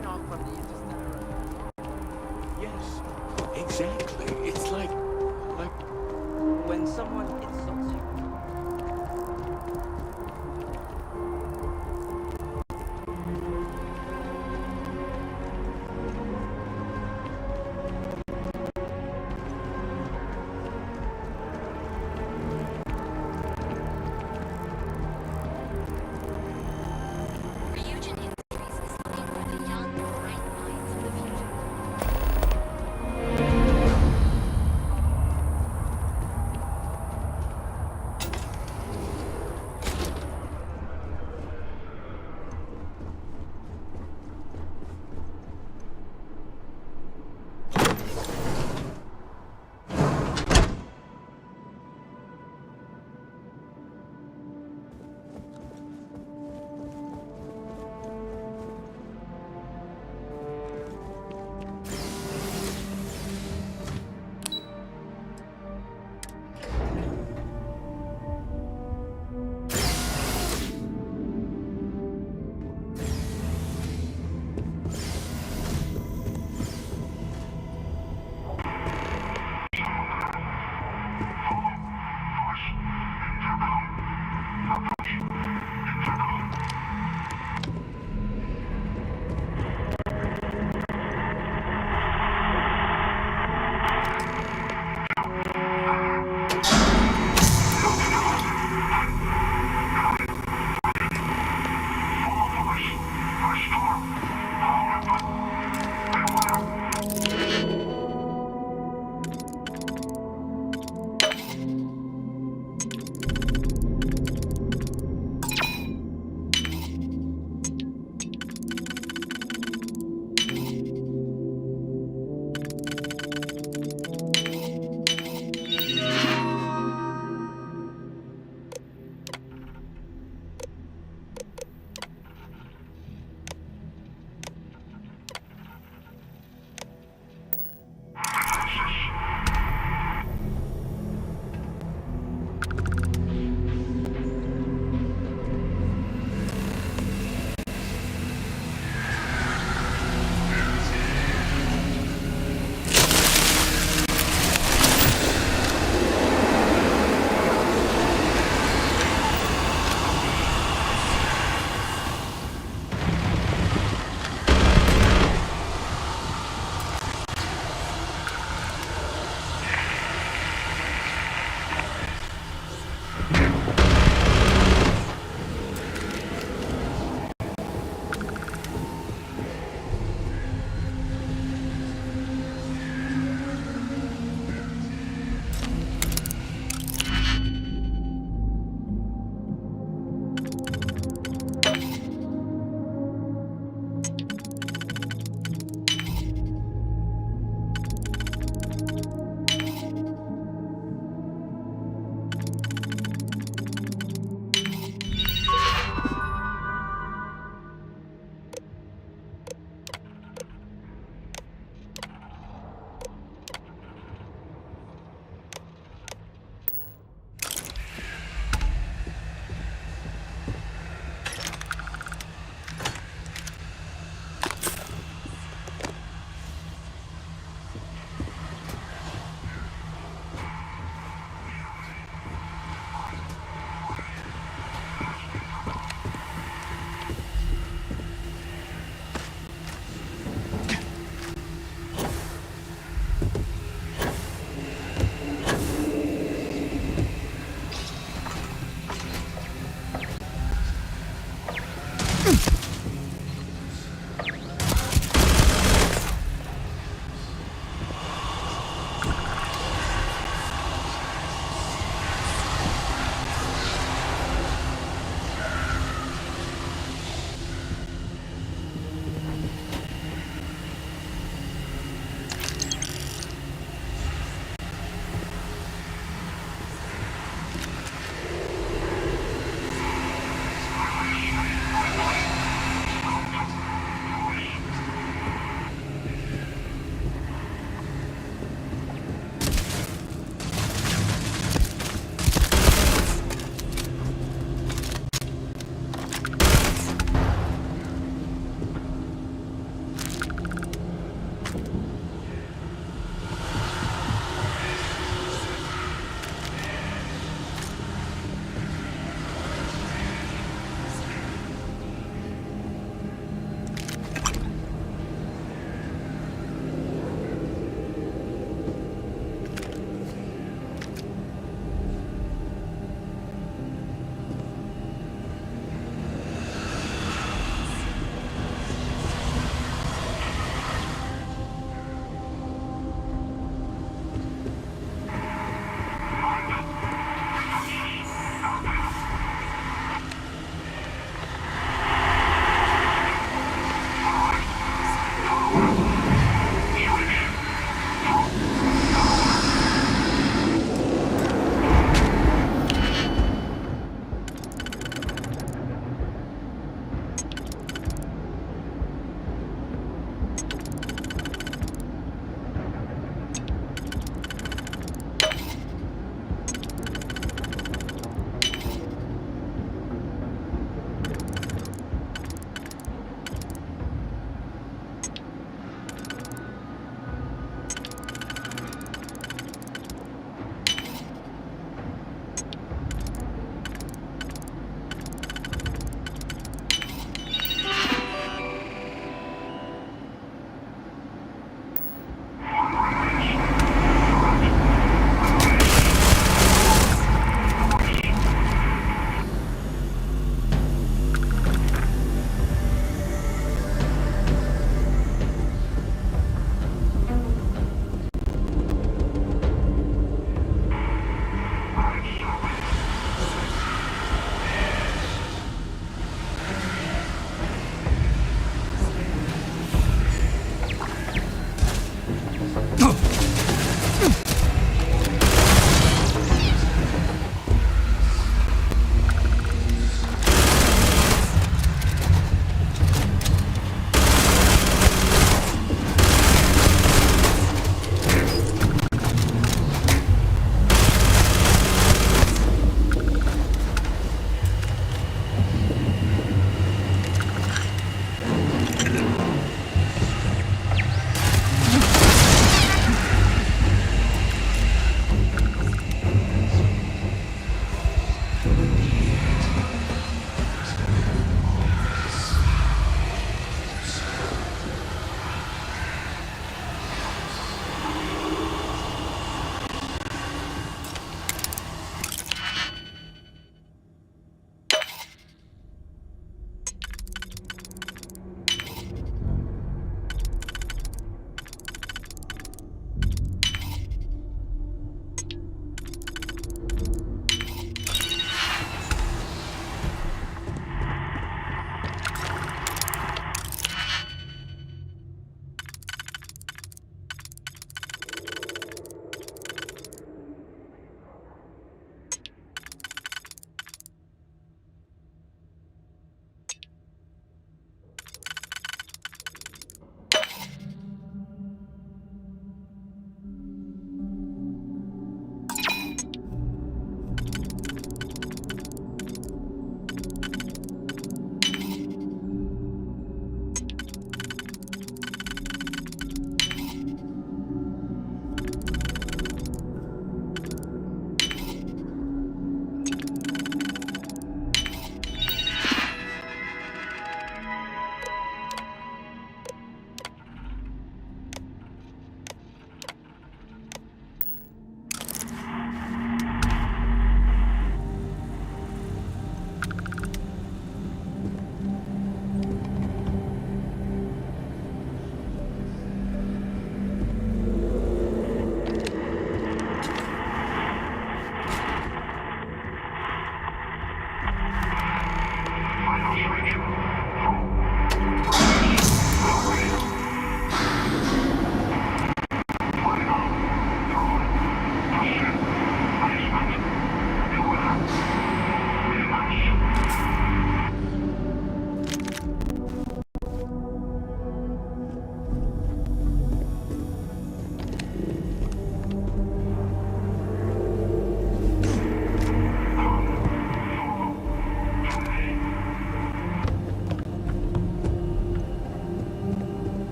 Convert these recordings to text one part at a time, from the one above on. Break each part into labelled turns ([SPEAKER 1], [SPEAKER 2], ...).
[SPEAKER 1] sign off from the interstellar.
[SPEAKER 2] Yes, exactly. It's like
[SPEAKER 1] When someone insults you.
[SPEAKER 3] Ryujin Industries is looking for the young, bright minds of the future.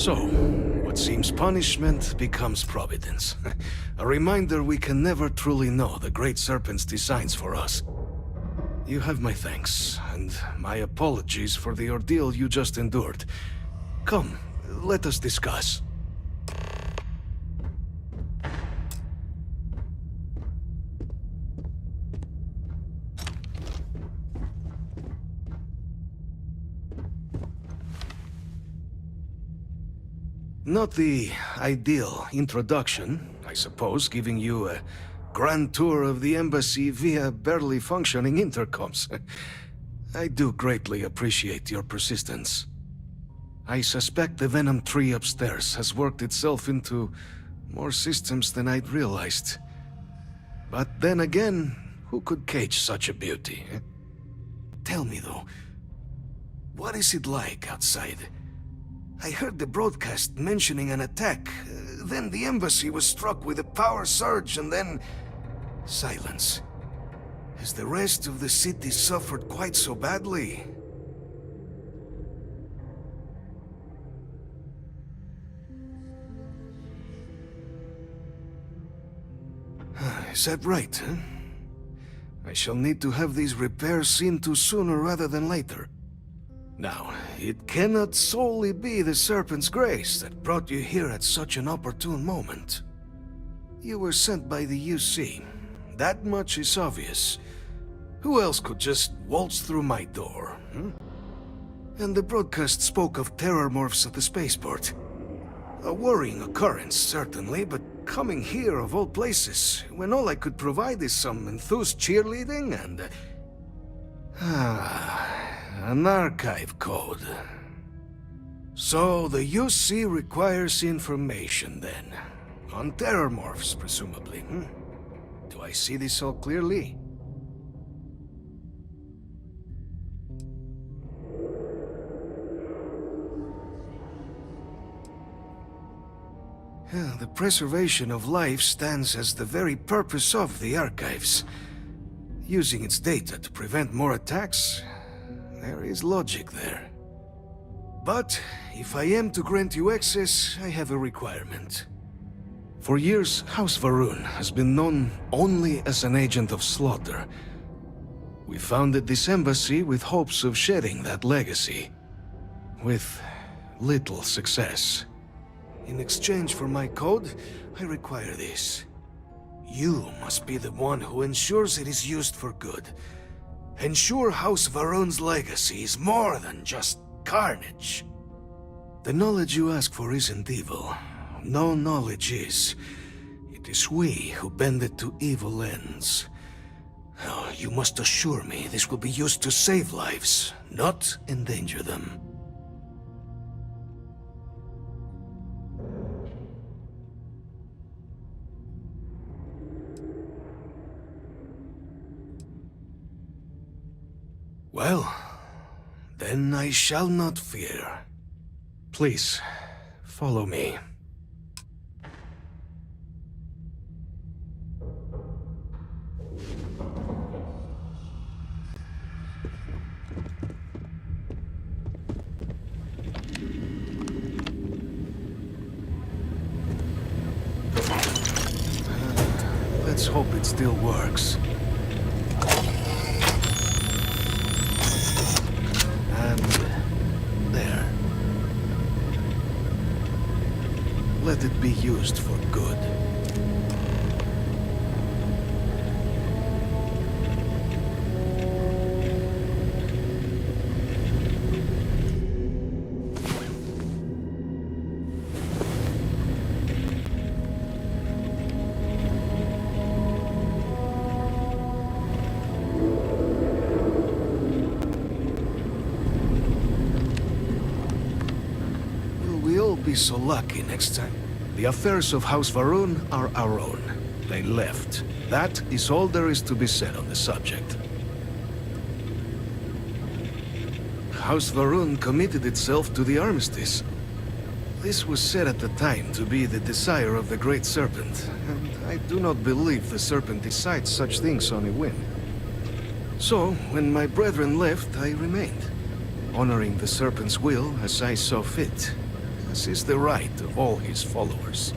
[SPEAKER 4] So, what seems punishment becomes providence. A reminder we can never truly know the Great Serpent's designs for us. You have my thanks, and my apologies for the ordeal you just endured. Come, let us discuss. Not the ideal introduction, I suppose, giving you a grand tour of the embassy via barely functioning intercoms. I do greatly appreciate your persistence. I suspect the Venom tree upstairs has worked itself into more systems than I'd realized. But then again, who could cage such a beauty? Tell me though, what is it like outside? I heard the broadcast mentioning an attack. Then the embassy was struck with a power surge and then... silence. Has the rest of the city suffered quite so badly? Is that right, huh? I shall need to have these repairs seen to sooner rather than later. Now, it cannot solely be the Serpent's grace that brought you here at such an opportune moment. You were sent by the UC. That much is obvious. Who else could just waltz through my door, And the broadcast spoke of terror morphs at the spaceport. A worrying occurrence, certainly, but coming here of all places, when all I could provide is some enthused cheerleading and... an archive code. So the UC requires information then. On terror morphs, presumably, Do I see this all clearly? The preservation of life stands as the very purpose of the archives. Using its data to prevent more attacks, there is logic there. But if I am to grant you access, I have a requirement. For years, House Varun has been known only as an agent of slaughter. We founded this embassy with hopes of shedding that legacy. With little success. In exchange for my code, I require this. You must be the one who ensures it is used for good. Ensure House Varun's legacy is more than just carnage. The knowledge you ask for isn't evil. No knowledge is. It is we who bend it to evil ends. Oh, you must assure me this will be used to save lives, not endanger them. Well, then I shall not fear. Please, follow me. Let's hope it still works. And there. Let it be used for good. We'll be so lucky next time. The affairs of House Varun are our own. They left. That is all there is to be said on the subject. House Varun committed itself to the armistice. This was said at the time to be the desire of the Great Serpent, and I do not believe the Serpent decides such things on a whim. So, when my brethren left, I remained, honoring the Serpent's will as I saw fit. as is the right of all his followers.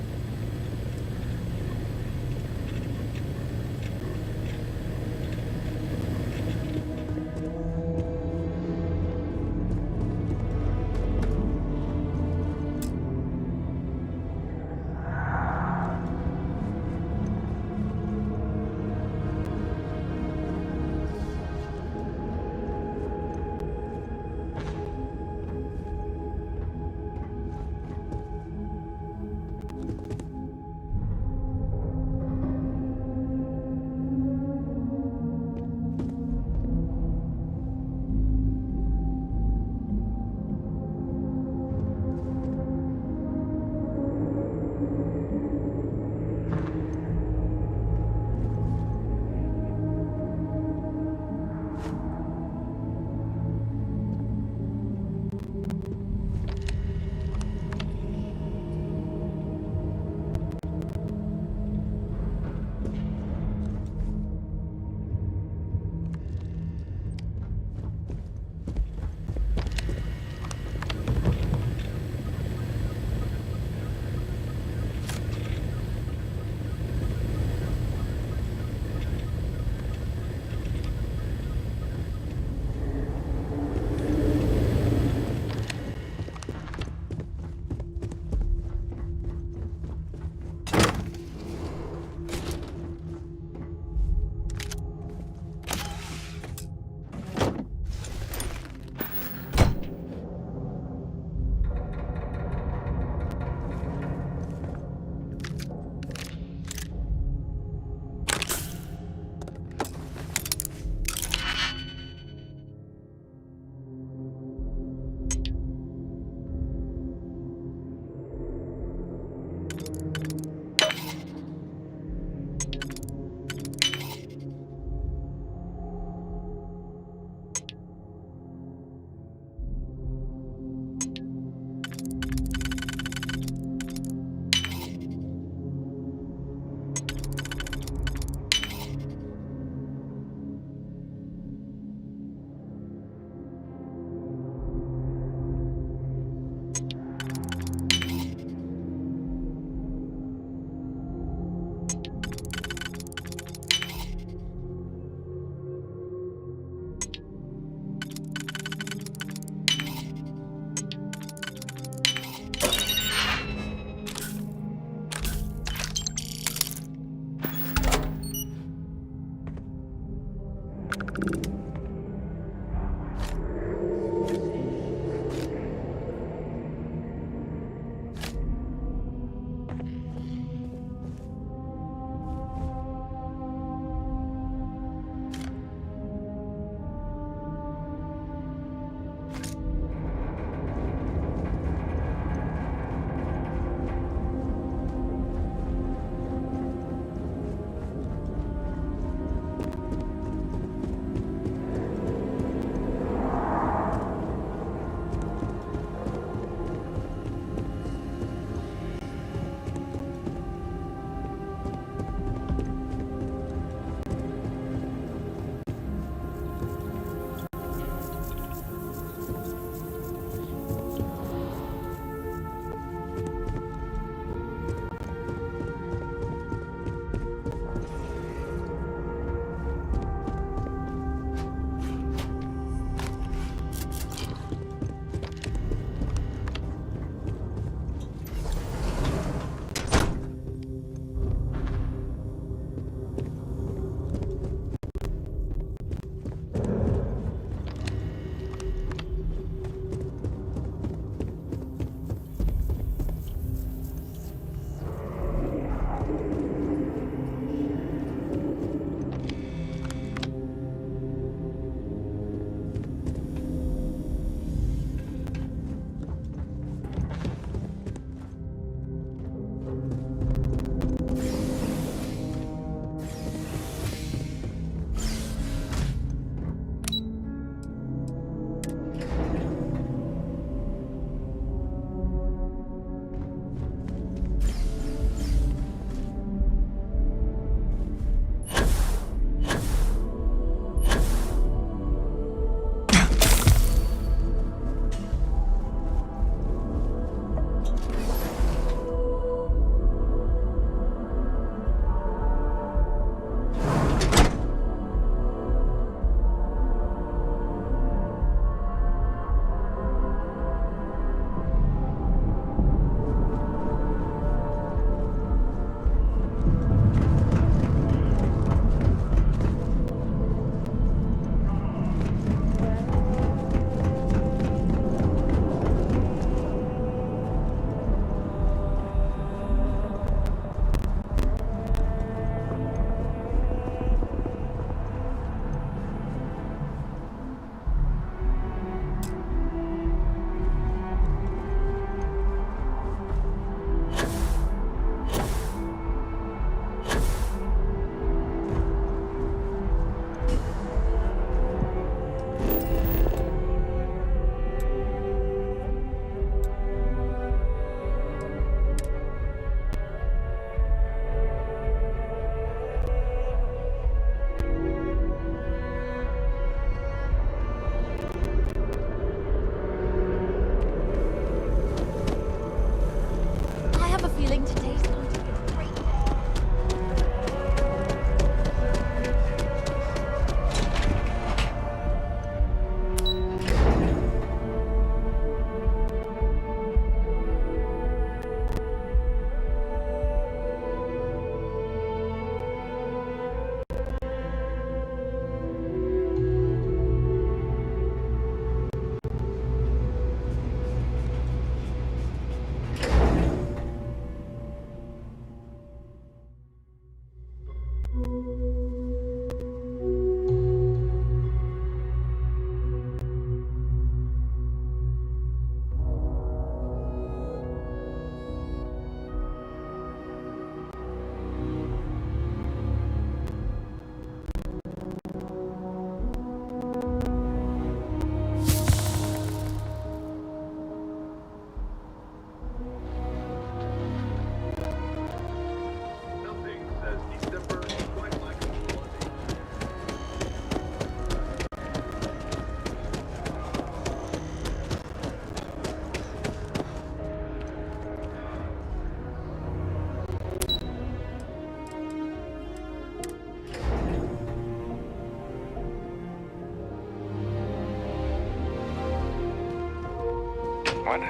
[SPEAKER 5] What?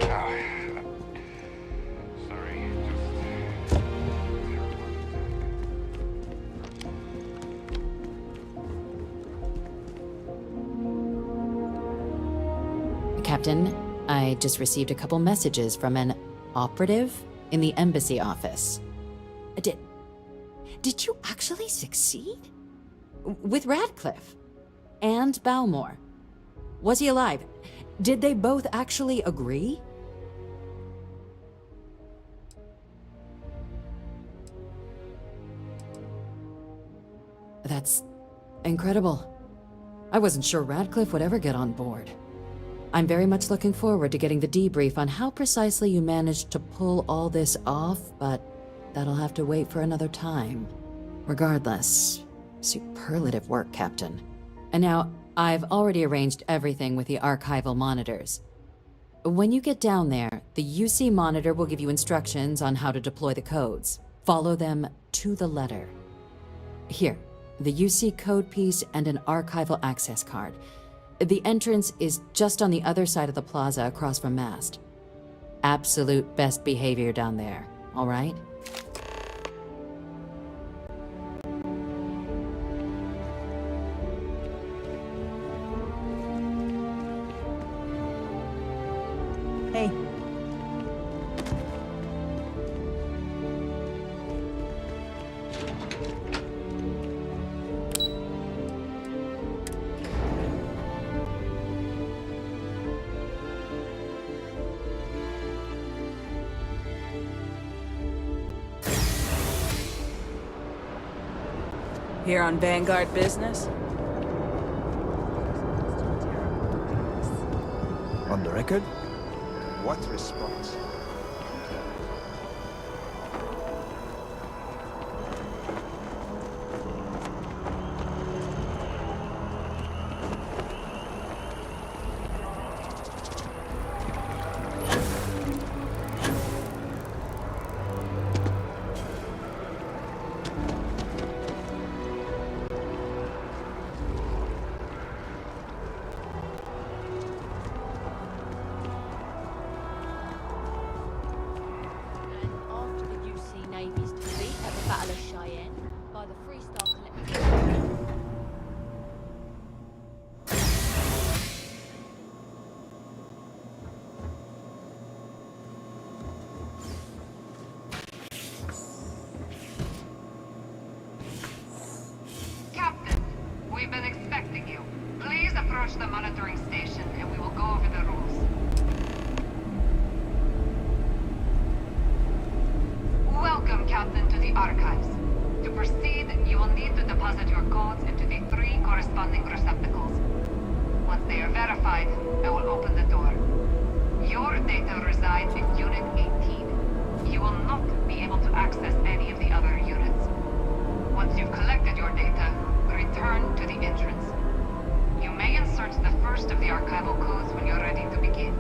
[SPEAKER 5] Oh, sorry.
[SPEAKER 6] Captain, I just received a couple messages from an operative in the embassy office. Did you actually succeed? With Radcliffe? And Balmore? Was he alive? Did they both actually agree? That's incredible. I wasn't sure Radcliffe would ever get on board. I'm very much looking forward to getting the debrief on how precisely you managed to pull all this off, but that'll have to wait for another time. Regardless, superlative work, Captain. And now, I've already arranged everything with the archival monitors. When you get down there, the UC monitor will give you instructions on how to deploy the codes. Follow them to the letter. Here, the UC code piece and an archival access card. The entrance is just on the other side of the plaza across from Mast. Absolute best behavior down there, all right?
[SPEAKER 7] Hey. Here on Vanguard business?
[SPEAKER 8] On the record?
[SPEAKER 9] What response?
[SPEAKER 10] Captain, we've been expecting you. Please approach the monitoring station and we will go over the rules. Welcome, Captain, to the Archives. To proceed, you will need to deposit your codes into the 3 corresponding receptacles. Once they are verified, I will open the door. Your data resides in Unit 18. You will not be able to access any of the other units. Once you've collected your data, return to the entrance. You may insert the first of the archival codes when you're ready to begin.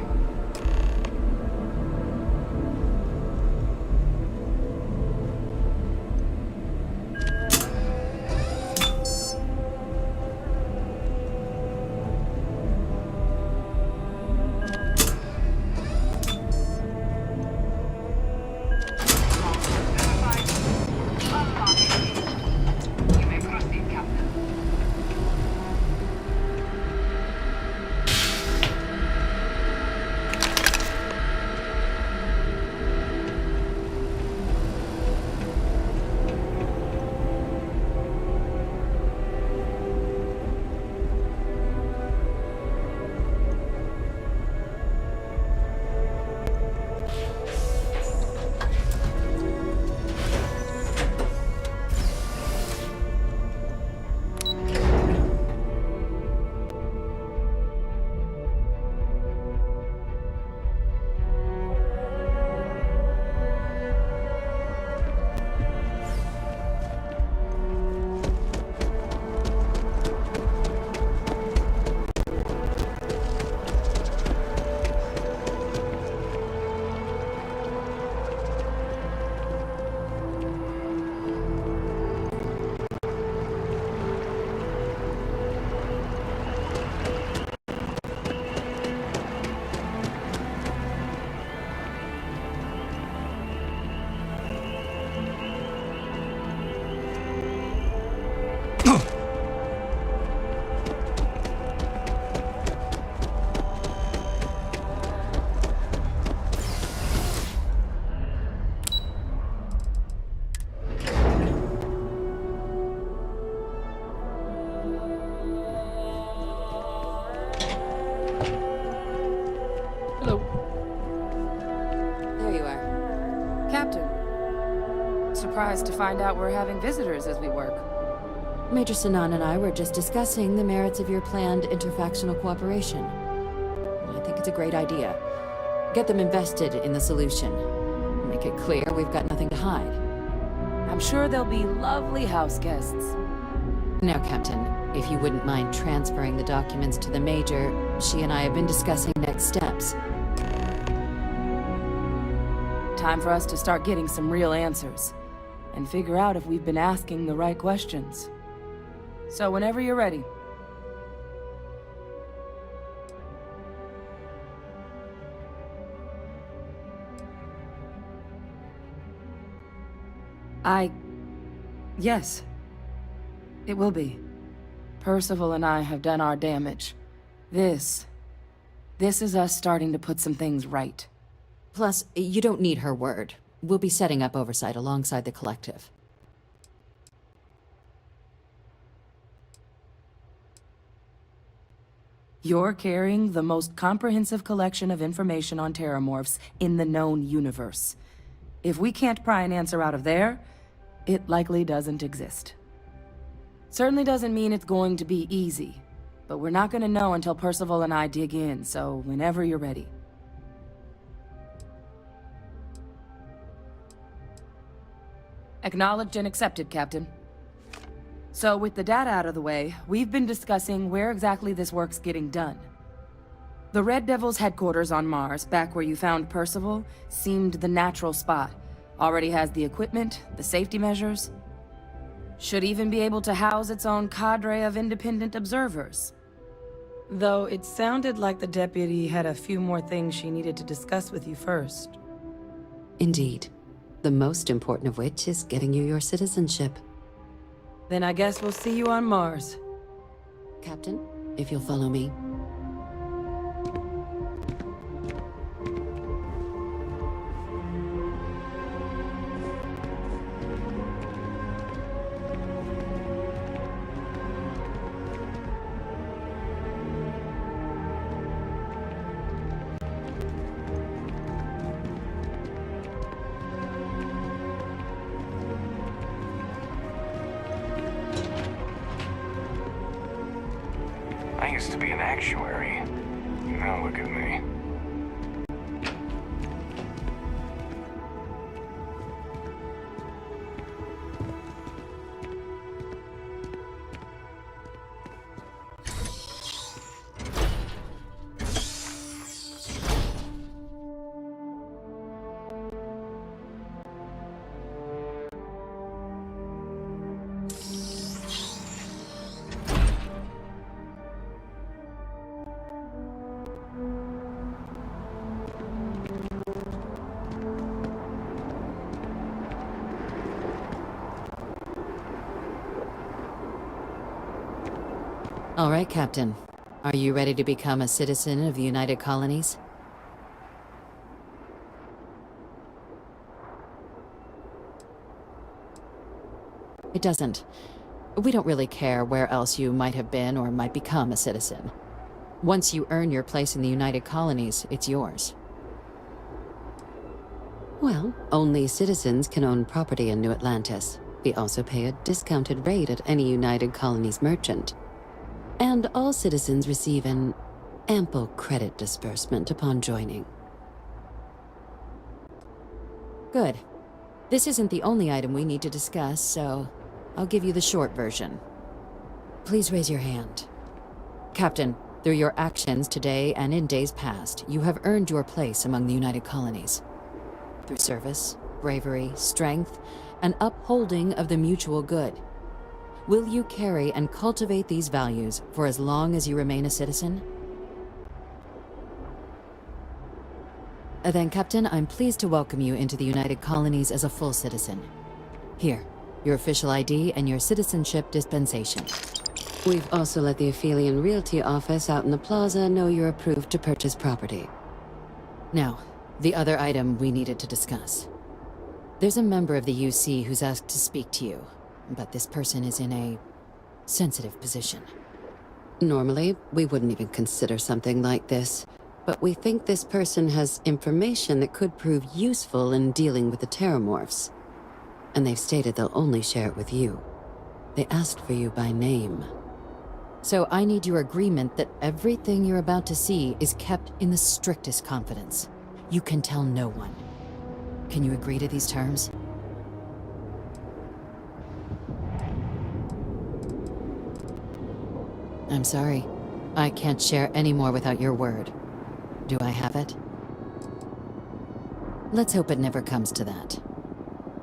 [SPEAKER 7] Captain. Surprised to find out we're having visitors as we work.
[SPEAKER 6] Major Sinan and I were just discussing the merits of your planned interfactional cooperation. I think it's a great idea. Get them invested in the solution. Make it clear we've got nothing to hide.
[SPEAKER 7] I'm sure they'll be lovely house guests.
[SPEAKER 6] Now, Captain, if you wouldn't mind transferring the documents to the Major, she and I have been discussing next steps.
[SPEAKER 7] Time for us to start getting some real answers. And figure out if we've been asking the right questions. So whenever you're ready. Yes. It will be. Percival and I have done our damage. This is us starting to put some things right.
[SPEAKER 6] Plus, you don't need her word. We'll be setting up oversight alongside the collective.
[SPEAKER 7] You're carrying the most comprehensive collection of information on terramorphs in the known universe. If we can't pry an answer out of there, it likely doesn't exist. Certainly doesn't mean it's going to be easy, but we're not gonna know until Percival and I dig in, so whenever you're ready. Acknowledged and accepted, Captain. So with the data out of the way, we've been discussing where exactly this work's getting done. The Red Devil's headquarters on Mars, back where you found Percival, seemed the natural spot. Already has the equipment, the safety measures. Should even be able to house its own cadre of independent observers. Though it sounded like the deputy had a few more things she needed to discuss with you first.
[SPEAKER 6] Indeed. The most important of which is getting you your citizenship.
[SPEAKER 7] Then I guess we'll see you on Mars.
[SPEAKER 6] Captain, if you'll follow me.
[SPEAKER 5] I used to be an actuary. Now look at me.
[SPEAKER 6] All right, Captain. Are you ready to become a citizen of the United Colonies? It doesn't. We don't really care where else you might have been or might become a citizen. Once you earn your place in the United Colonies, it's yours. Well, only citizens can own property in New Atlantis. We also pay a discounted rate at any United Colonies merchant. And all citizens receive an ample credit disbursement upon joining. Good. This isn't the only item we need to discuss, so I'll give you the short version. Please raise your hand. Captain, through your actions today and in days past, you have earned your place among the United Colonies. Through service, bravery, strength, and upholding of the mutual good. Will you carry and cultivate these values for as long as you remain a citizen? Then, Captain, I'm pleased to welcome you into the United Colonies as a full citizen. Here, your official ID and your citizenship dispensation. We've also let the Aphelion Realty office out in the plaza know you're approved to purchase property. Now, the other item we needed to discuss. There's a member of the UC who's asked to speak to you. But this person is in a sensitive position. Normally, we wouldn't even consider something like this. But we think this person has information that could prove useful in dealing with the Terramorphs. And they've stated they'll only share it with you. They asked for you by name. So I need your agreement that everything you're about to see is kept in the strictest confidence. You can tell no one. Can you agree to these terms? I'm sorry. I can't share any more without your word. Do I have it? Let's hope it never comes to that.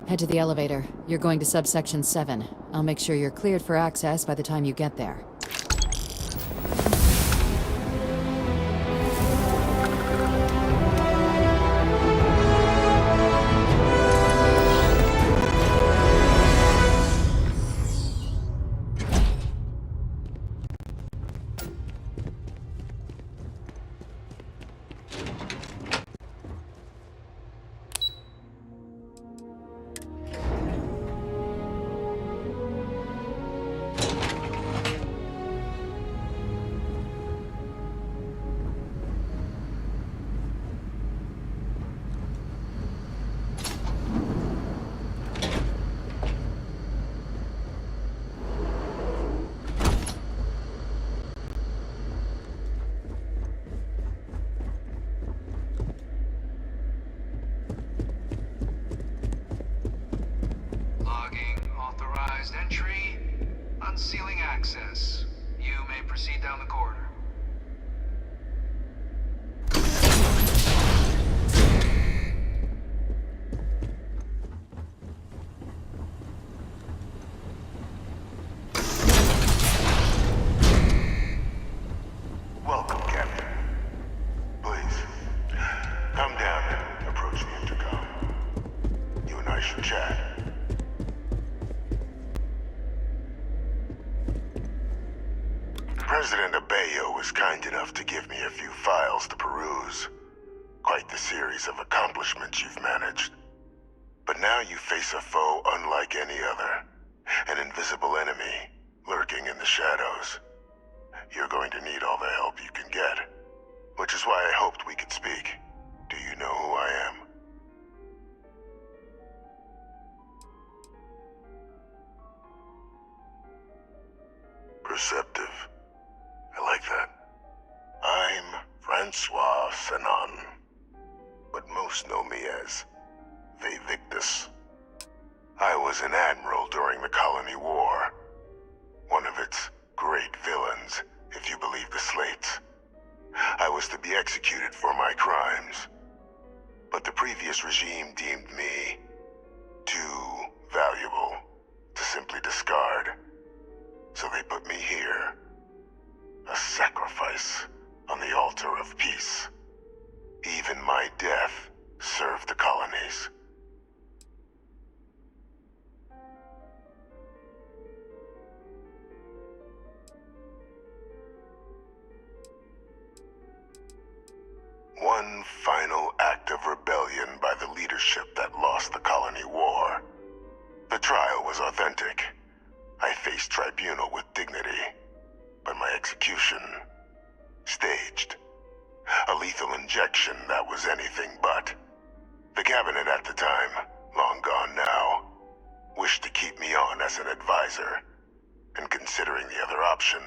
[SPEAKER 6] Head to the elevator. You're going to subsection 7. I'll make sure you're cleared for access by the time you get there.
[SPEAKER 8] Logging authorized entry. Unsealing access. You may proceed down the corridor.
[SPEAKER 11] Welcome, Captain. Please, come down and approach the intercom. You and I should chat. President Abeyo was kind enough to give me a few files to peruse. Quite the series of accomplishments you've managed. But now you face a foe unlike any other. An invisible enemy, lurking in the shadows. You're going to need all the help you can get. Which is why I hoped we could speak. Do you know who I am? Perceptive. I like that. I'm Francois Sanon, but most know me as Victus. I was an admiral during the Colony War. One of its great villains, if you believe the slates. I was to be executed for my crimes. But the previous regime deemed me too valuable to simply discard. So they put me here. A sacrifice on the altar of peace. Even my death served the colonies. One final act of rebellion by the leadership that lost the colony war. The trial was authentic. I faced tribunal with dignity, but my execution, staged. A lethal injection that was anything but. The cabinet at the time, long gone now, wished to keep me on as an advisor, and considering the other option,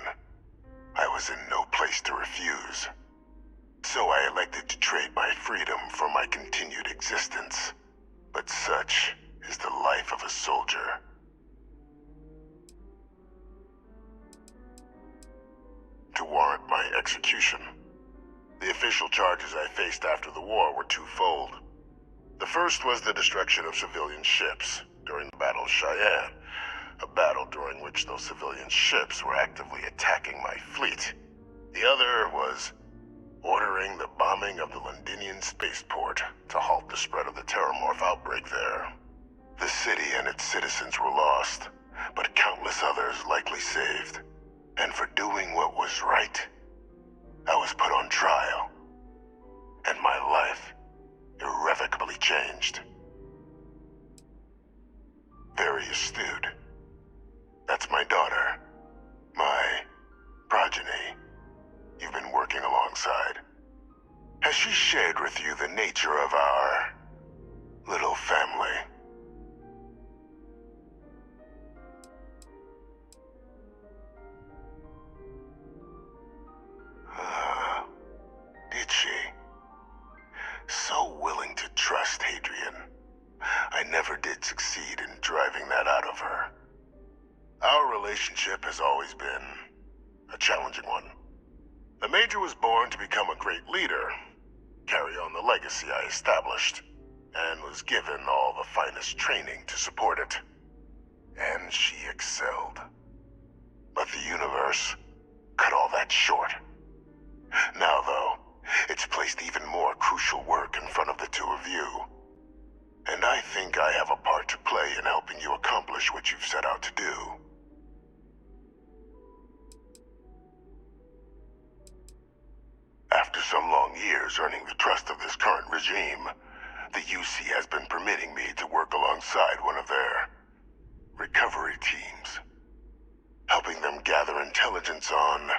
[SPEAKER 11] I was in no place to refuse. So I elected to trade my freedom for my continued existence. But such is the life of a soldier. To warrant my execution, the official charges I faced after the war were twofold. The first was the destruction of civilian ships during the Battle of Cheyenne, a battle during which those civilian ships were actively attacking my fleet. The other was ordering the bombing of the Londinian spaceport to halt the spread of the Terramorph outbreak there. The city and its citizens were lost, but countless others likely saved. And for doing what was right, I was put on trial. And my life irrevocably changed. Very astute. That's my daughter. My progeny. You've been working alongside. Has she shared with you the nature of our little family? Did she? So willing to trust Hadrian. I never did succeed in driving that out of her. Our relationship has always been a challenging one. The Major was born to become a great leader, carry on the legacy I established, and was given all the finest training to support it. And she excelled. But the universe cut all that short. Now, though, it's placed even more crucial work in front of the two of you. And I think I have a part to play in helping you accomplish what you've set out to do. After some long years earning the trust of this current regime, the UC has been permitting me to work alongside one of their recovery teams, helping them gather intelligence on,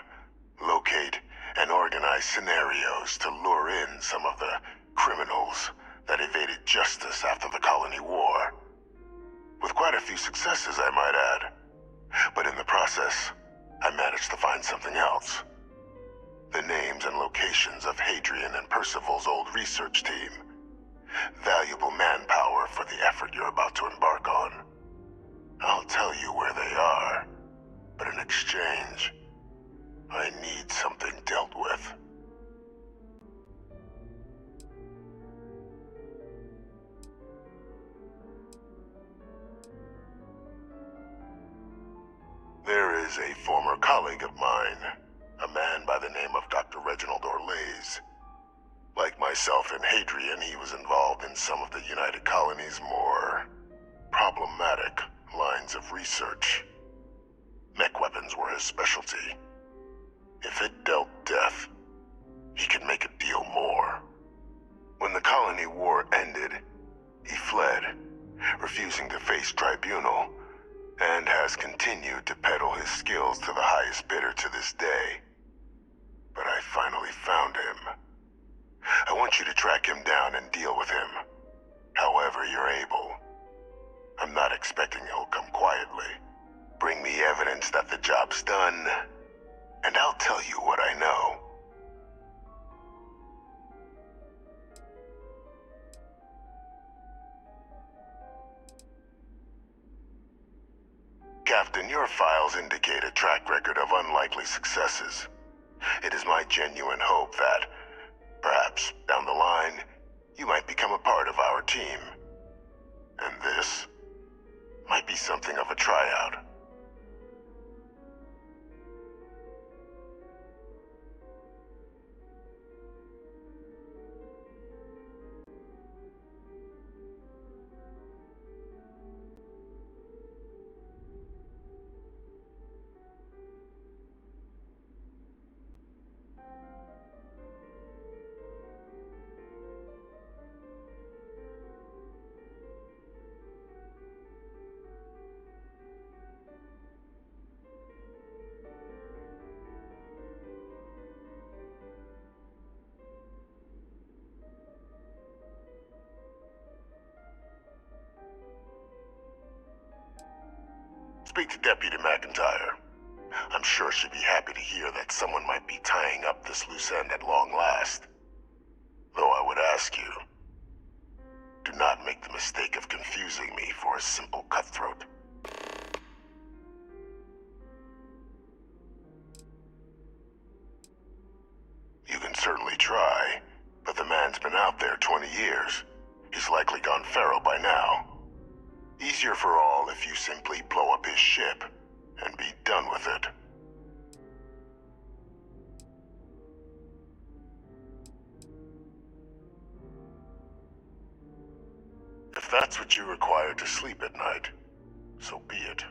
[SPEAKER 11] locate, and organize scenarios to lure in some of the criminals that evaded justice after the Colony War. With quite a few successes, I might add. But in the process, I managed to find something else. The names and locations of Hadrian and Percival's old research team. Valuable manpower for the effort you're about to embark on. I'll tell you where they are, but in exchange, I need something dealt with. There is a former colleague of mine, a man by the name of Dr. Reginald Orlaise. Like myself and Hadrian, he was involved in some of the United Colony's more problematic lines of research. Mech weapons were his specialty. If it dealt death, he could make a deal more. When the Colony War ended, he fled, refusing to face tribunal, and has continued to peddle his skills to the highest bidder to this day. But I finally found him. I want you to track him down and deal with him, however you're able. I'm not expecting he'll come quietly. Bring me evidence that the job's done, and I'll tell you what I know. Captain, your files indicate a track record of unlikely successes. It is my genuine hope that, perhaps down the line, you might become a part of our team. And this might be something of a tryout. Speak to Deputy McIntyre. I'm sure she'd be happy to hear that someone might be tying up this loose end at long last. Though I would ask you, do not make the mistake of confusing me for a simple cutthroat. You can certainly try, but the man's been out there 20 years. He's likely gone feral by now. Easier for all if you simply blow up his ship and be done with it. If that's what you require to sleep at night, so be it.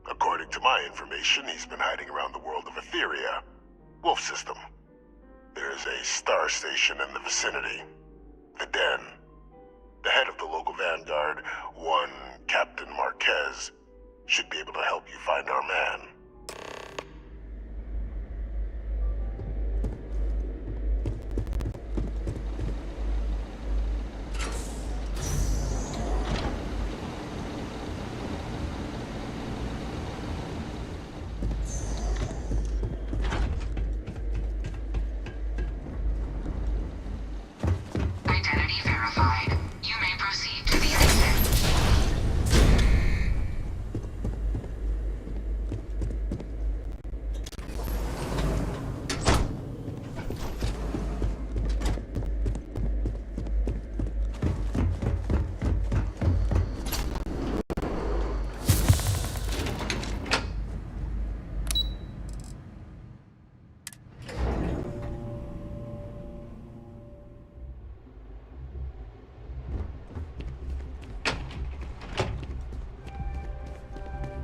[SPEAKER 11] According to my information, he's been hiding around the world of Etheria, Wolf System. There's a star station in the vicinity, the Den. The head of the local vanguard, one Captain Marquez, should be able to help you find our man.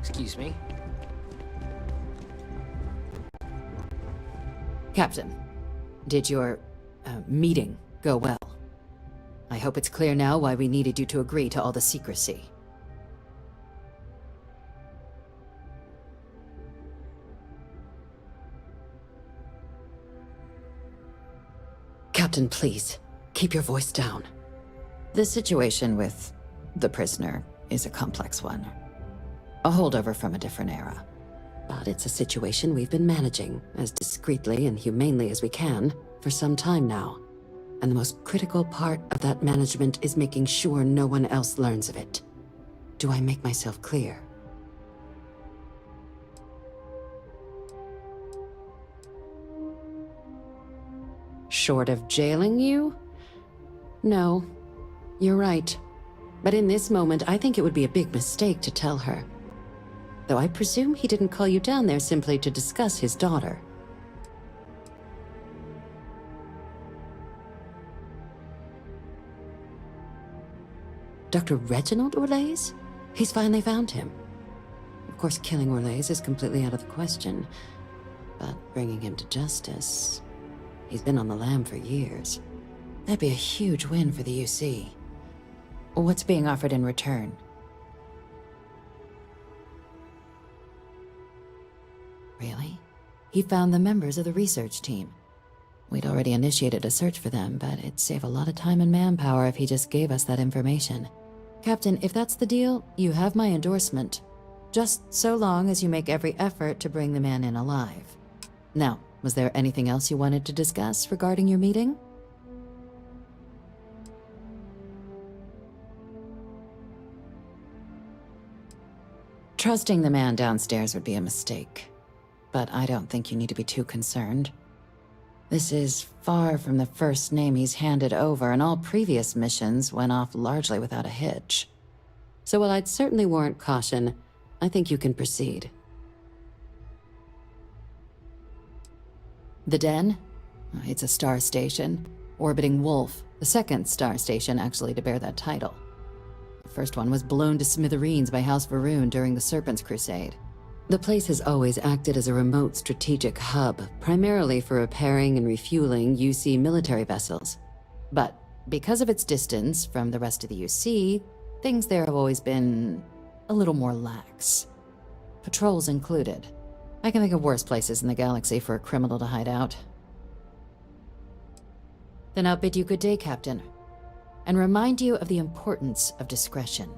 [SPEAKER 1] Excuse me.
[SPEAKER 6] Captain, did your meeting go well? I hope it's clear now why we needed you to agree to all the secrecy. Captain, please, keep your voice down. The situation with the prisoner is a complex one. A holdover from a different era. But it's a situation we've been managing as discreetly and humanely as we can for some time now. And the most critical part of that management is making sure no one else learns of it. Do I make myself clear? Short of jailing you? No, you're right. But in this moment, I think it would be a big mistake to tell her. Though I presume he didn't call you down there simply to discuss his daughter. Dr. Reginald Orlaise? He's finally found him. Of course, killing Orlaise is completely out of the question. But bringing him to justice... He's been on the lam for years. That'd be a huge win for the UC. What's being offered in return? Really? He found the members of the research team. We'd already initiated a search for them, but it'd save a lot of time and manpower if he just gave us that information. Captain, if that's the deal, you have my endorsement. Just so long as you make every effort to bring the man in alive. Now, was there anything else you wanted to discuss regarding your meeting? Trusting the man downstairs would be a mistake, but I don't think you need to be too concerned. This is far from the first name he's handed over, and all previous missions went off largely without a hitch. So while I'd certainly warrant caution, I think you can proceed. The Den? It's a star station, orbiting Wolf, the second star station actually to bear that title. The first one was blown to smithereens by House Varun during the Serpent's Crusade. The place has always acted as a remote strategic hub, primarily for repairing and refueling UC military vessels. But because of its distance from the rest of the UC, things there have always been a little more lax. Patrols included. I can think of worse places in the galaxy for a criminal to hide out. Then I'll bid you good day, Captain, and remind you of the importance of discretion.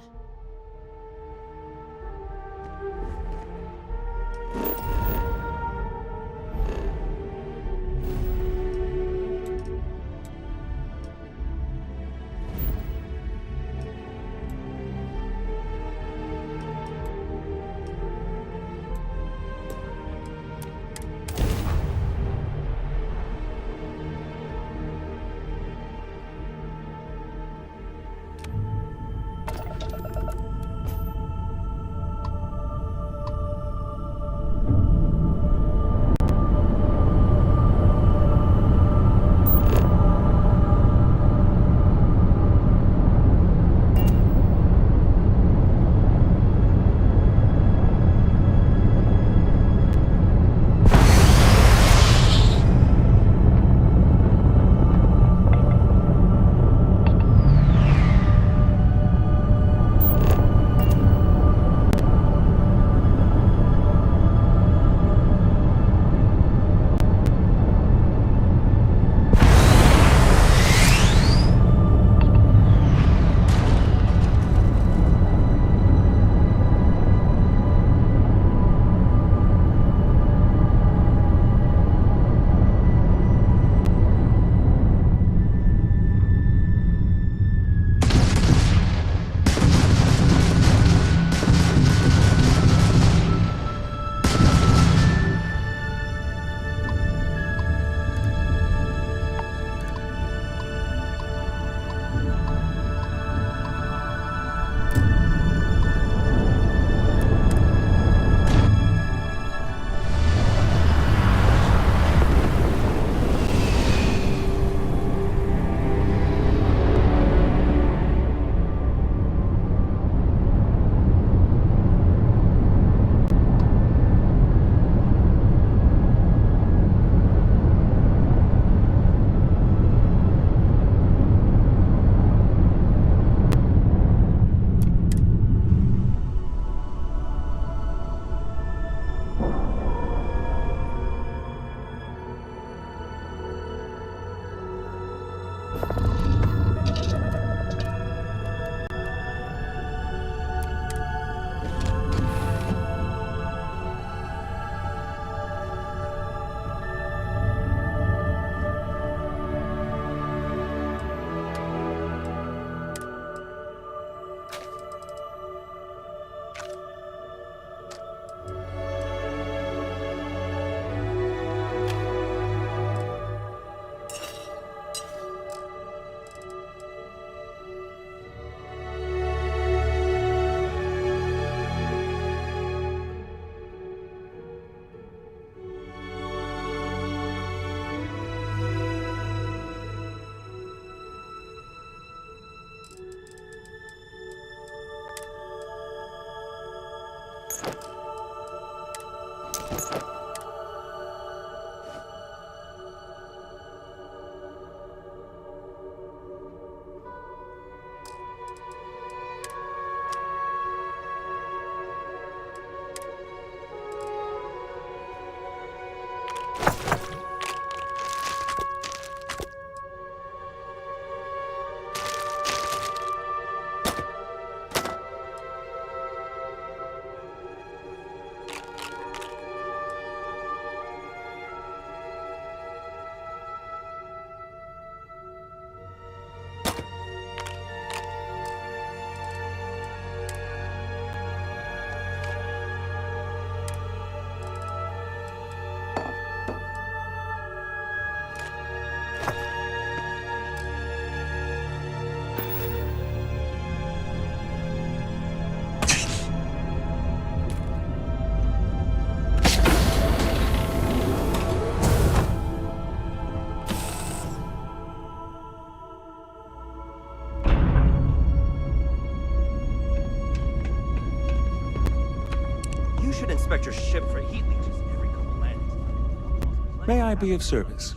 [SPEAKER 12] You should inspect your ship for heat leeches every couple landings.
[SPEAKER 2] May I be of service?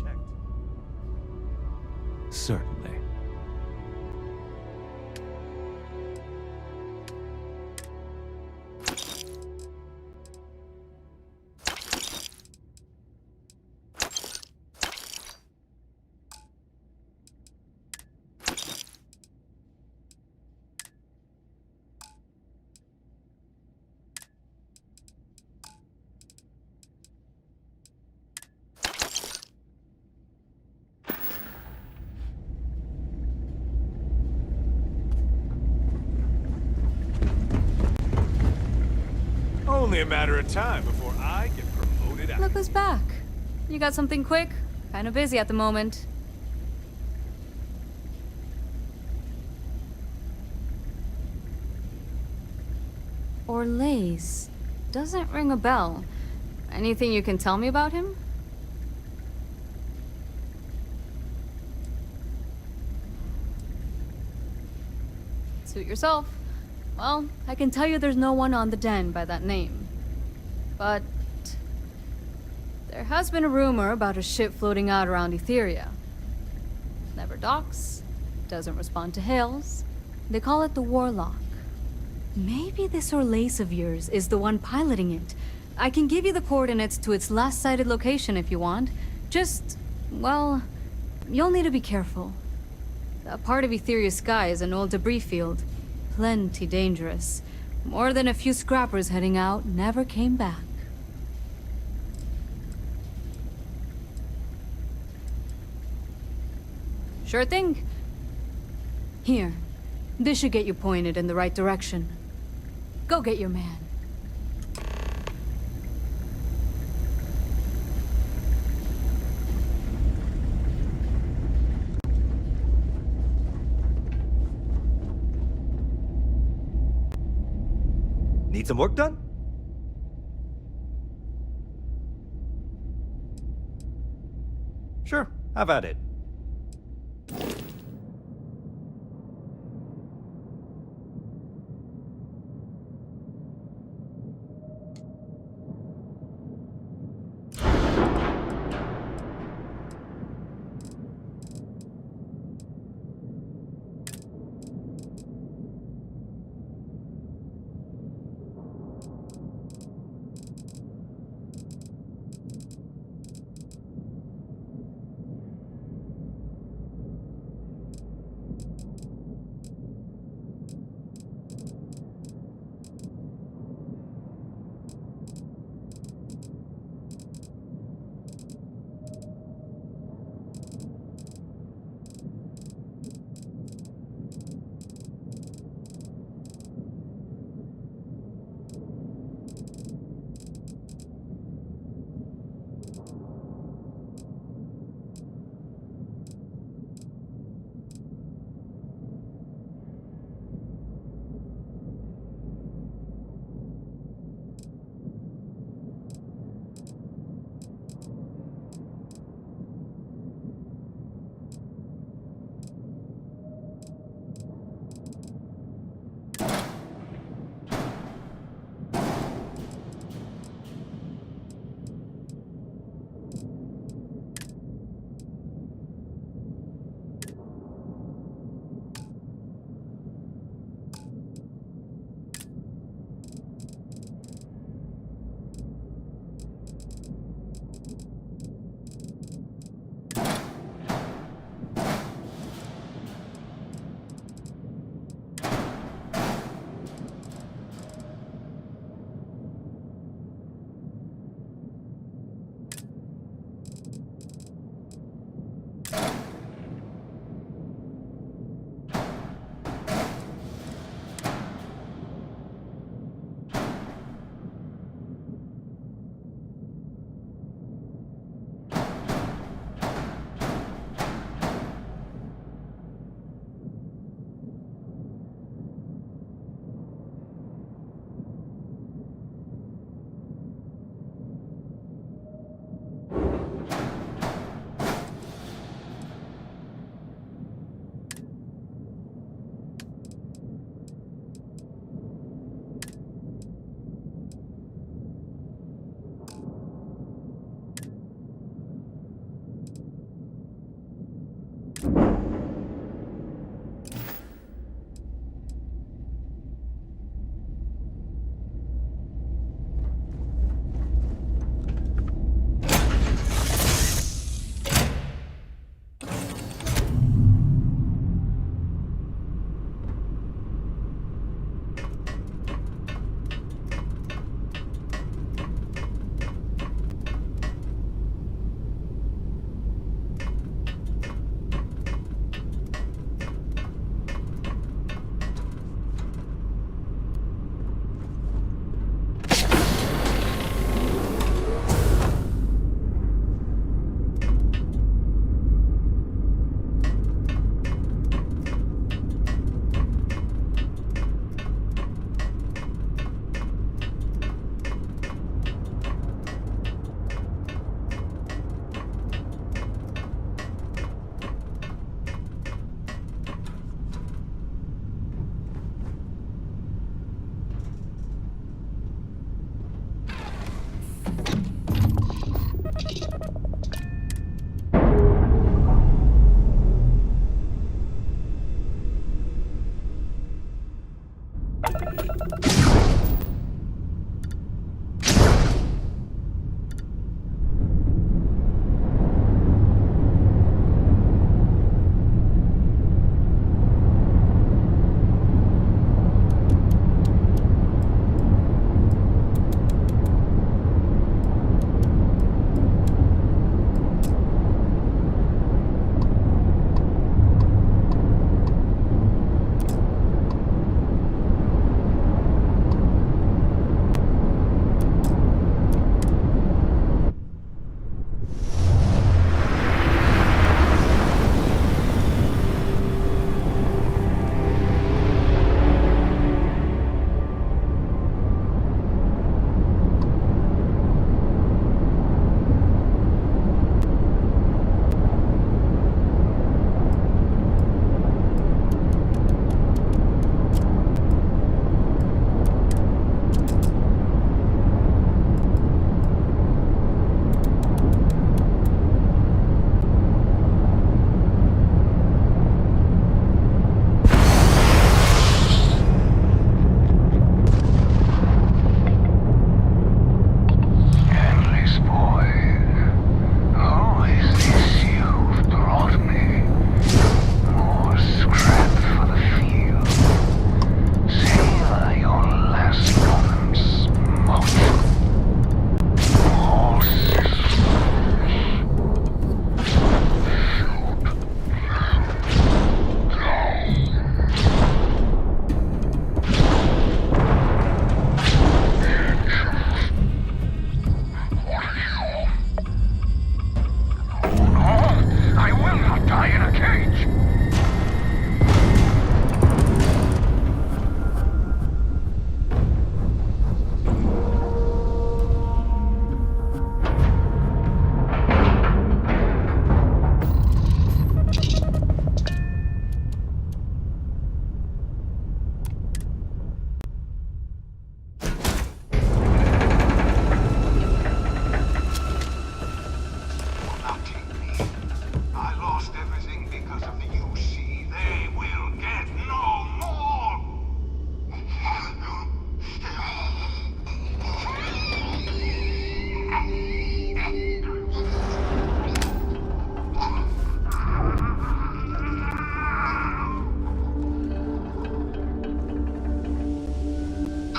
[SPEAKER 2] Certainly.
[SPEAKER 13] Only a matter of time before I get promoted out.
[SPEAKER 14] Look who's back. You got something quick? Kinda busy at the moment. Orlace. Doesn't ring a bell. Anything you can tell me about him? Suit yourself. Well, I can tell you there's no one on the den by that name. But there has been a rumor about a ship floating out around Etheria. Never docks, doesn't respond to hails. They call it the Warlock. Maybe this Orlace of yours is the one piloting it. I can give you the coordinates to its last sighted location if you want. Just, well, you'll need to be careful. That part of Etheria's sky is an old debris field. Plenty dangerous. More than a few scrappers heading out never came back. Sure thing. Here. This should get you pointed in the right direction. Go get your man.
[SPEAKER 12] Need some work done? Sure, have at it.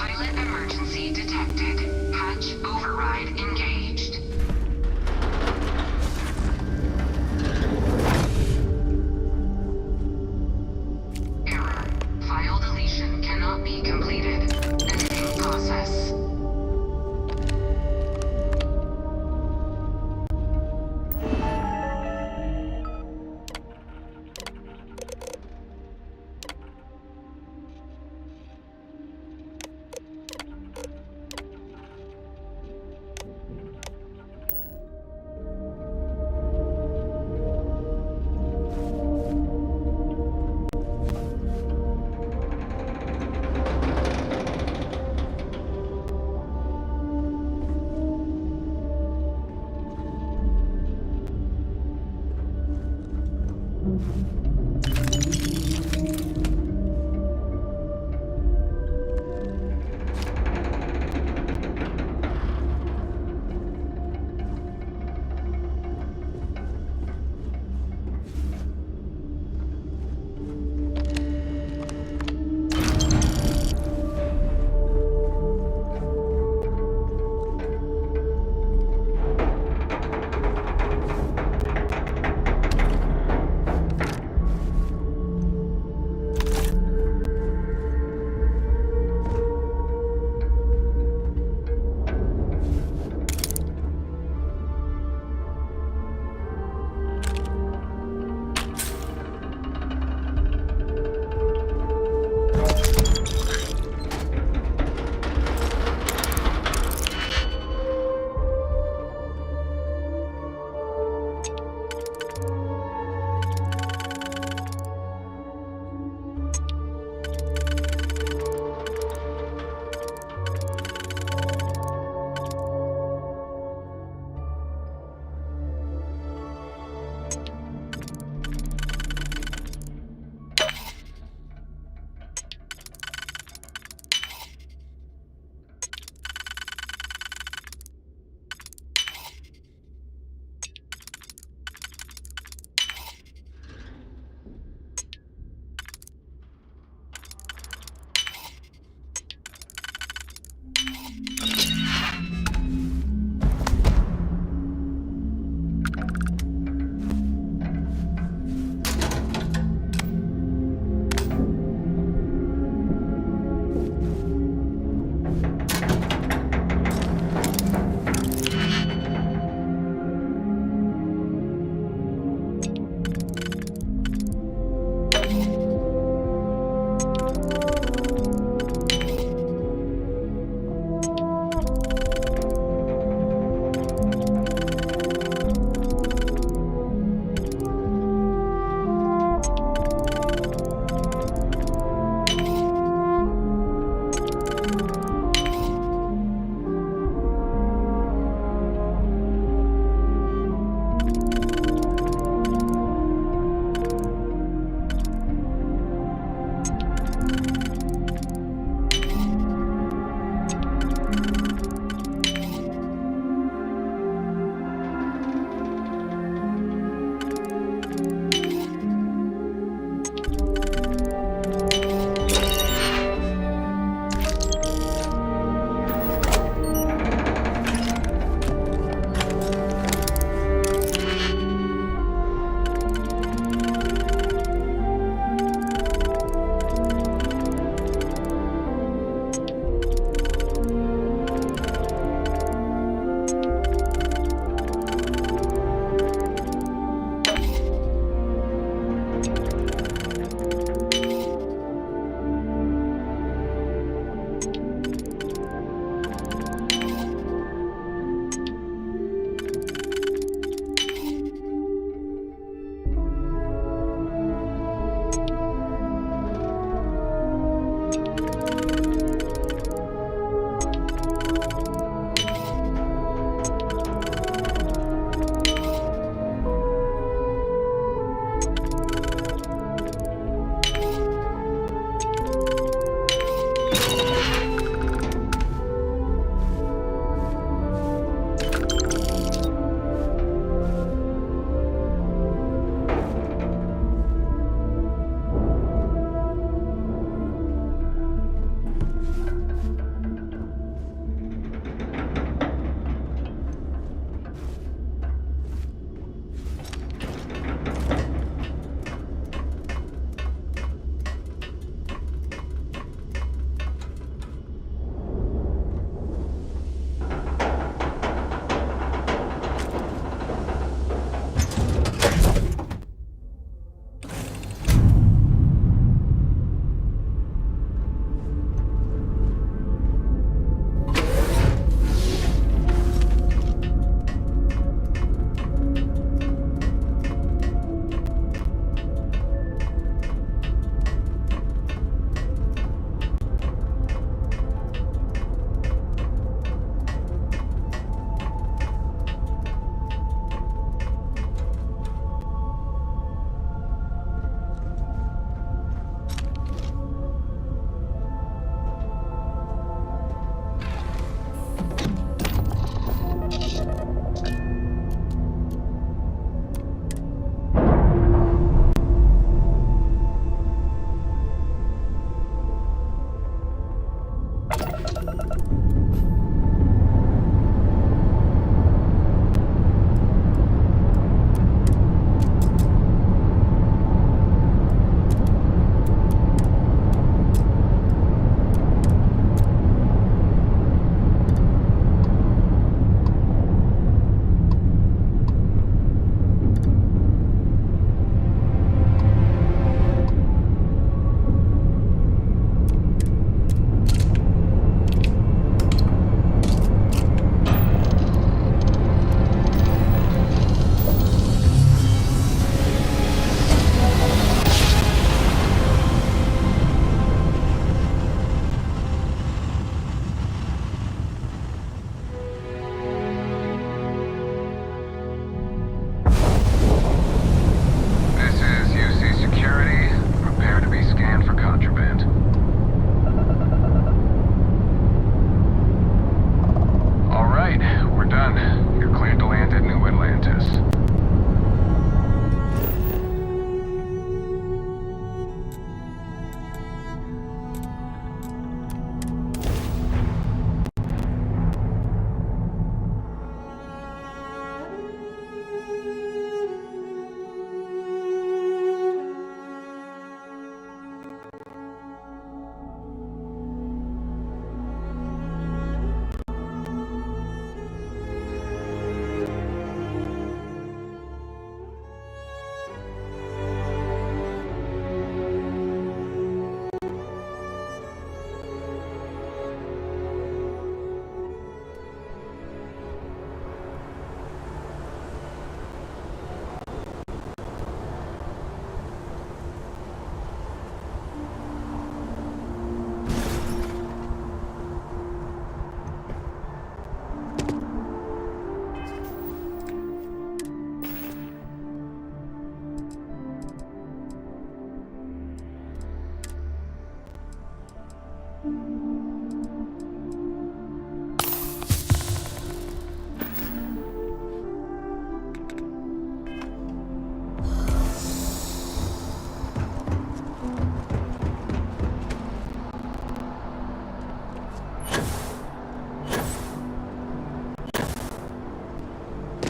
[SPEAKER 3] Pilot emergency detected. Hatch override engaged. Error. File deletion cannot be completed. Editing process.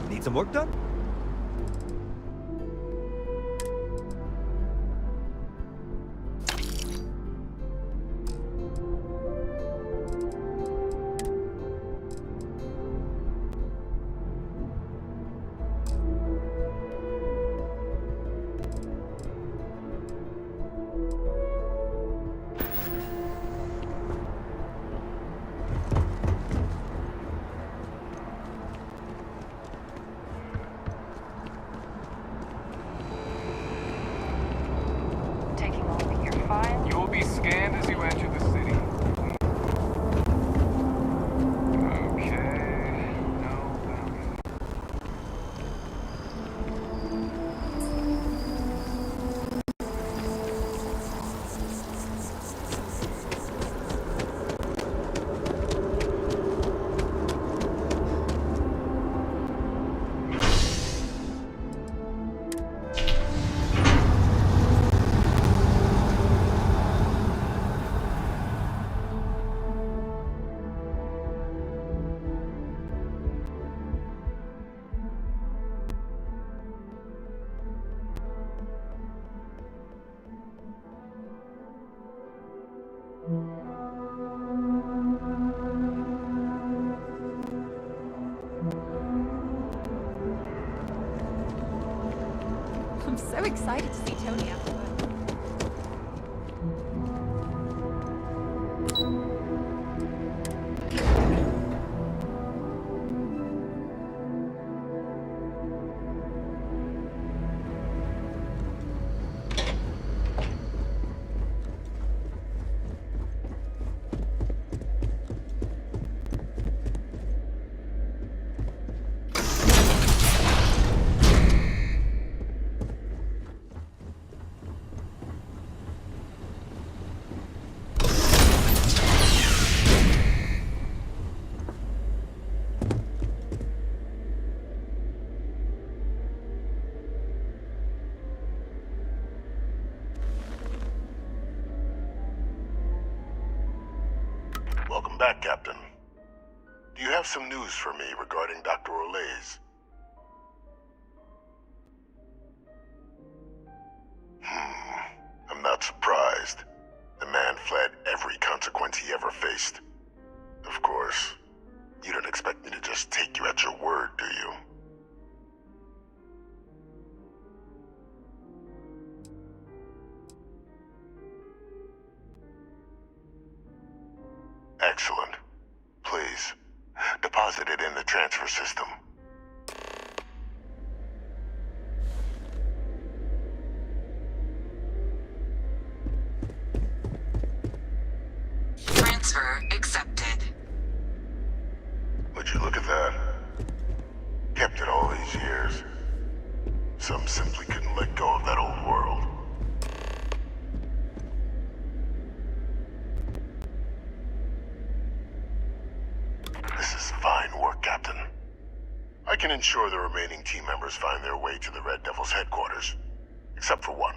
[SPEAKER 12] Need some work done?
[SPEAKER 10] Taking a look at your file.
[SPEAKER 5] You will be scanned as you enter the city. Okay. No bounty.
[SPEAKER 10] I'm so excited to see Tony after work.
[SPEAKER 11] Welcome back, Captain. Do you have some news for me regarding Dr. Olays? I'm not surprised. The man fled every consequence he ever faced. Of course, you don't expect me to just take you at your word, do you? Excellent. Please, deposit it in the transfer system.
[SPEAKER 15] Transfer accepted.
[SPEAKER 11] Would you look at that? Kept it all these years. Some simply couldn't let go of that old world. This is fine work, Captain. I can ensure the remaining team members find their way to the Red Devil's headquarters. Except for one.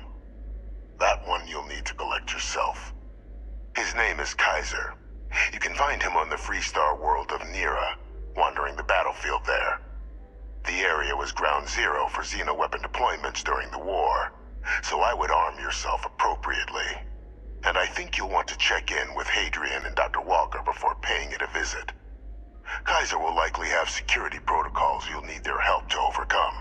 [SPEAKER 11] That one you'll need to collect yourself. His name is Kaiser. You can find him on the Freestar world of Nira, wandering the battlefield there. The area was ground zero for xeno-weapon deployments during the war, so I would arm yourself appropriately. And I think you'll want to check in with Hadrian and Dr. Walker before paying it a visit. Kaiser will likely have security protocols you'll need their help to overcome.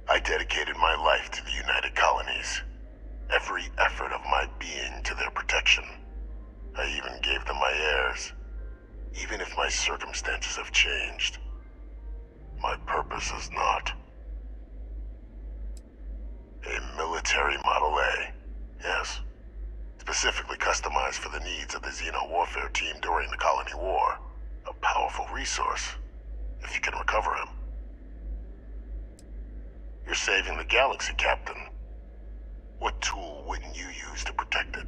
[SPEAKER 11] I dedicated my life to the United Colonies. Every effort of my being to their protection. I even gave them my heirs. Even if my circumstances have changed, my purpose has not. A military Model A, yes. Specifically customized for the needs of the Xeno warfare team during the Colony War. A powerful resource, if you can recover him. You're saving the galaxy, Captain. What tool wouldn't you use to protect it?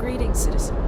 [SPEAKER 16] Greetings, citizen.